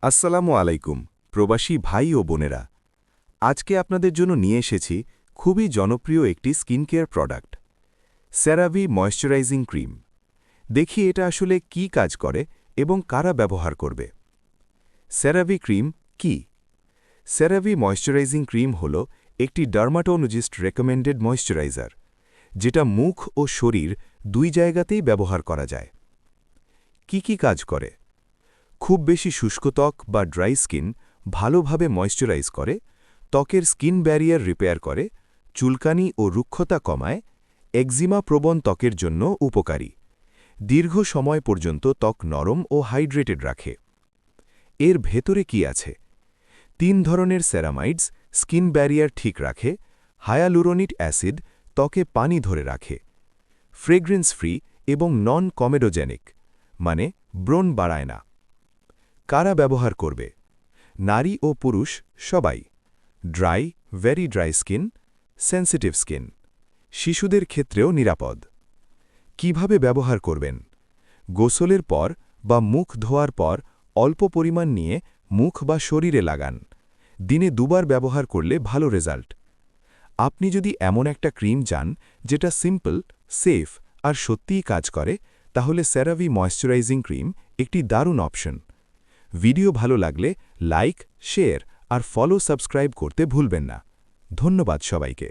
আসসালামু আলাইকুম প্রবাসী ভাই ও বোনেরা। আজকে আপনাদের জন্য নিয়ে এসেছি খুবই জনপ্রিয় একটি skin care product, সেরাভি moisturising cream. দেখি এটা আসলে কি কাজ করে এবং কারা ব্যবহার করবে। সেরাভি ক্রিম কি? সেরাভি ময়েশ্চারাইজিং ক্রিম হল একটি ডার্মাটোলজিস্ট রেকমেন্ডেড ময়েশ্চারাইজার, যেটা মুখ ও শরীর দুই জায়গাতেই ব্যবহার করা যায়। কি কাজ করে? খুব বেশি শুষ্ক ত্বক বা ড্রাই স্কিন ভালোভাবে ময়েশ্চারাইজ করে, ত্বকের স্কিন ব্যারিয়ার রিপেয়ার করে, চুলকানি ও রুক্ষতা কমায়, একজিমা প্রবণ ত্বকের জন্য উপকারী, দীর্ঘ সময় পর্যন্ত ত্বক নরম ও হাইড্রেটেড রাখে। এর ভেতরে কি আছে? 3 ধরনের সেরামাইডস স্কিন ব্যারিয়ার ঠিক রাখে, হায়ালুরোনিক অ্যাসিড ত্বকে পানি ধরে রাখে, ফ্রেগ্রেন্স ফ্রি এবং নন কমেডোজেনিক, মানে ব্রণ বাড়ায় না। কারা ব্যবহার করবে? নারী ও পুরুষ সবাই, dry, very dry skin, sensitive skin, শিশুদের ক্ষেত্রেও নিরাপদ। কিভাবে ব্যবহার করবেন? গোসলের পর বা মুখ ধোয়ার পর অল্প পরিমাণ নিয়ে মুখ বা শরীরে লাগান। দিনে 2 বার ব্যবহার করলে ভালো রেজাল্ট। আপনি যদি এমন একটা ক্রিম চান যেটা সিম্পল, সেফ আর সত্যিই কাজ করে, তাহলে সেরাভি ময়েশ্চারাইজিং ক্রিম একটি দারুণ অপশন। ভিডিও ভালো লাগলে লাইক, শেয়ার আর সাবস্ক্রাইব করতে ভুলবেন না। ধন্যবাদ সবাইকে।